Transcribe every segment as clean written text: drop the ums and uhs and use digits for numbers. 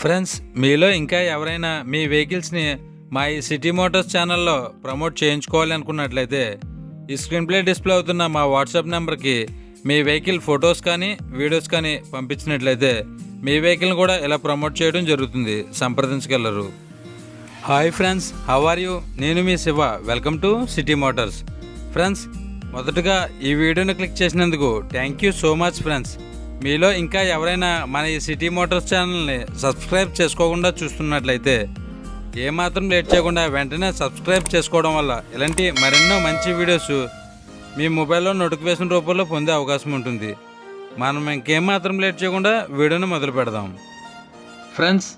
Friends, మీలో ఇంకా ఎవరైనా మీ వెహికల్స్ని మా ఈ సిటీ మోటార్స్ ఛానల్లో ప్రమోట్ చేయించుకోవాలి అనుకున్నట్లయితే ఈ స్క్రీన్ ప్లే డిస్ప్లే అవుతున్న మా వాట్సాప్ నెంబర్కి మీ వెహికల్ ఫొటోస్ కానీ వీడియోస్ కానీ పంపించినట్లయితే మీ వెహికల్ని కూడా ఇలా ప్రమోట్ చేయడం జరుగుతుంది. సంప్రదించగలరు. Hi friends, how are you? నేను మీ Siva. Welcome to city motors. Friends, మొదటగా ఈ వీడియోని క్లిక్ చేసినందుకు thank you so much friends. మీలో ఇంకా ఎవరైనా మన ఈ సిటీ మోటార్స్ ఛానల్ని సబ్స్క్రైబ్ చేసుకోకుండా చూస్తున్నట్లయితే ఏమాత్రం లేట్ చేయకుండా వెంటనే సబ్స్క్రైబ్ చేసుకోవడం వల్ల ఇలాంటి మరెన్నో మంచి వీడియోస్ మీ మొబైల్లో నోటిఫికేషన్ రూపంలో పొందే అవకాశం ఉంటుంది. మనం ఇంకేమాత్రం లేట్ చేయకుండా వీడియోని మొదలు పెడదాం. ఫ్రెండ్స్,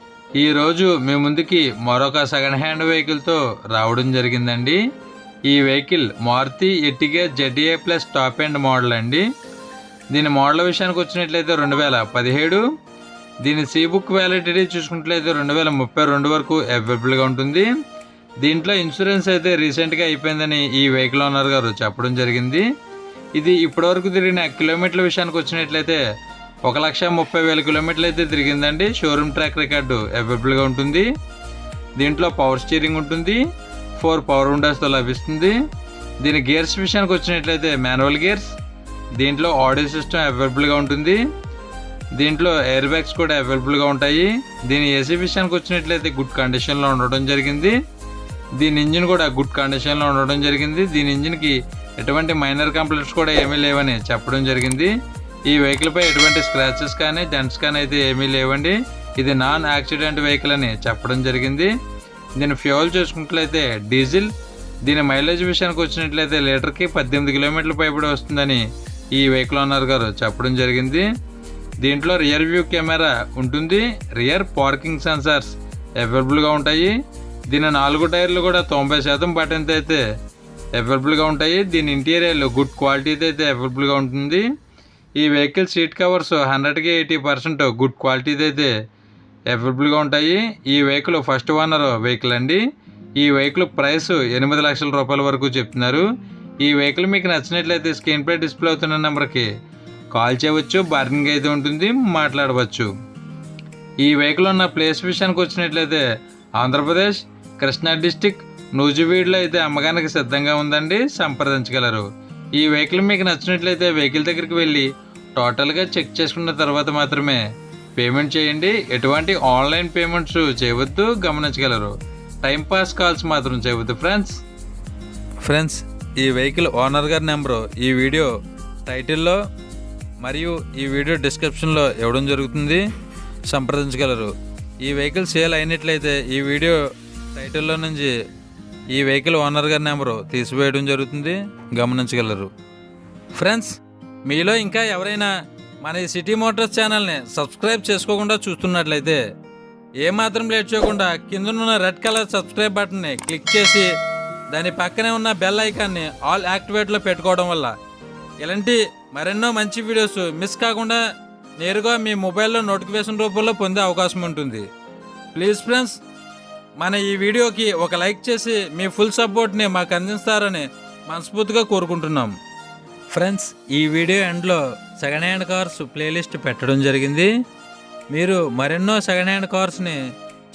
ఈరోజు మీ ముందుకి మరొక సెకండ్ హ్యాండ్ వెహికల్తో రావడం జరిగిందండి. ఈ vehicle Maruti Ertiga ZDI Plus top end model అండి. దీని మోడల్ విషయానికి వచ్చినట్లయితే 2017. దీని సీ బుక్ వ్యాలిడిటీ చూసుకున్నట్లయితే 2032 వరకు అవైలబుల్గా ఉంటుంది. దీంట్లో ఇన్సూరెన్స్ అయితే రీసెంట్గా అయిపోయిందని ఈ వెహికల్ ఓనర్ గారు చెప్పడం జరిగింది. ఇది ఇప్పటివరకు తిరిగిన కిలోమీటర్ల విషయానికి వచ్చినట్లయితే 1,30,000 కిలోమీటర్లు అయితే తిరిగిందండి. షోరూమ్ ట్రాక్ రికార్డు అవైలబుల్గా ఉంటుంది. దీంట్లో పవర్ స్టీరింగ్ ఉంటుంది. 4 పవర్ విండోస్తో లభిస్తుంది. దీని గేర్స్ విషయానికి వచ్చినట్లయితే మాన్యువల్ గేర్స్. దీంట్లో ఆడియో సిస్టమ్ అవైలబుల్గా ఉంటుంది. దీంట్లో ఎయిర్ బ్యాగ్స్ కూడా అవైలబుల్గా ఉంటాయి. దీని ఏసీ విషయానికి వచ్చినట్లయితే గుడ్ కండిషన్లో ఉండడం జరిగింది. దీని ఇంజిన్ కూడా గుడ్ కండిషన్లో ఉండడం జరిగింది. దీని ఇంజిన్కి ఎటువంటి మైనర్ కంప్లైంట్స్ కూడా ఏమీ లేవని చెప్పడం జరిగింది. ఈ వెహికల్పై ఎటువంటి స్క్రాచెస్ కానీ డెంట్స్ కానీ అయితే ఏమీ లేవండి. ఇది నాన్ యాక్సిడెంట్ వెహికల్ అని చెప్పడం జరిగింది. దీని ఫ్యూయల్ చూసుకున్నట్లయితే డీజిల్. దీని మైలేజ్ విషయానికి వచ్చినట్లయితే లీటర్కి 18 కిలోమీటర్ల పైబడి వస్తుందని ఈ వెహికల్ ఓనర్ గారు చెప్పడం జరిగింది. దీంట్లో రియర్ వ్యూ కెమెరా ఉంటుంది. రియర్ పార్కింగ్ సెన్సార్స్ అవైలబుల్గా ఉంటాయి. దీని 4 టైర్లు కూడా 90% బటన్తో అయితే అవైలబుల్గా ఉంటాయి. దీని ఇంటీరియర్ గుడ్ క్వాలిటీతో అయితే అవైలబుల్గా ఉంటుంది. ఈ వెహికల్ సీట్ కవర్స్ 100కి 80% గుడ్ క్వాలిటీతో అయితే అవైలబుల్గా ఉంటాయి. ఈ వెహికల్ ఫస్ట్ ఓనర్ వెహికల్ అండి. ఈ వెహికల్ ప్రైస్ 8 లక్షల రూపాయల వరకు చెప్తున్నారు. ఈ వెహికల్ మీకు నచ్చినట్లయితే స్క్రీన్ ప్లే డిస్ప్లే అవుతున్న నెంబర్కి కాల్ చేయవచ్చు. బార్గెనింగ్ అయితే ఉంటుంది, మాట్లాడవచ్చు. ఈ వెహికల్ ఉన్న ప్లేస్ విషయానికి వచ్చినట్లయితే ఆంధ్రప్రదేశ్ కృష్ణా డిస్టిక్ నూజివీడులో అయితే అమ్మకానికి సిద్ధంగా ఉందండి. సంప్రదించగలరు. ఈ వెహికల్ మీకు నచ్చినట్లయితే వెహికల్ దగ్గరికి వెళ్ళి టోటల్గా చెక్ చేసుకున్న తర్వాత మాత్రమే పేమెంట్ చేయండి. ఎటువంటి ఆన్లైన్ పేమెంట్స్ చేయవద్దు, గమనించగలరు. టైంపాస్ కాల్స్ మాత్రం చేయవద్దు ఫ్రెండ్స్, ఈ వెహికల్ ఓనర్ గారి నెంబరు ఈ వీడియో టైటిల్లో మరియు ఈ వీడియో డిస్క్రిప్షన్లో ఇవ్వడం జరుగుతుంది. సంప్రదించగలరు. ఈ వెహికల్ సేల్ అయినట్లయితే ఈ వీడియో టైటిల్లో నుంచి ఈ వెహికల్ ఓనర్ గారి నెంబరు తీసివేయడం జరుగుతుంది. గమనించగలరు. ఫ్రెండ్స్, మీలో ఇంకా ఎవరైనా మన ఈ సిటీ మోటార్స్ ఛానల్ని సబ్స్క్రైబ్ చేసుకోకుండా చూస్తున్నట్లయితే ఏమాత్రం లేట్ చేయకుండా కిందనున్న రెడ్ కలర్ సబ్స్క్రైబ్ బటన్ని క్లిక్ చేసి దాని పక్కనే ఉన్న బెల్ ఐకాన్ని ఆల్ యాక్టివేట్లో పెట్టుకోవడం వల్ల ఇలాంటి మరెన్నో మంచి వీడియోస్ మిస్ కాకుండా నేరుగా మీ మొబైల్లో నోటిఫికేషన్ రూపంలో పొందే అవకాశం ఉంటుంది. ప్లీజ్ ఫ్రెండ్స్, మన ఈ వీడియోకి ఒక లైక్ చేసి మీ ఫుల్ సపోర్ట్ని మాకు అందిస్తారని మనస్ఫూర్తిగా కోరుకుంటున్నాం. ఫ్రెండ్స్, ఈ వీడియో ఎండ్లో సెకండ్ హ్యాండ్ కార్స్ ప్లేలిస్ట్ పెట్టడం జరిగింది. మీరు మరెన్నో సెకండ్ హ్యాండ్ కార్స్ని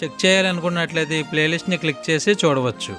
చెక్ చేయాలనుకున్నట్లయితే ఈ ప్లేలిస్ట్ని క్లిక్ చేసి చూడవచ్చు.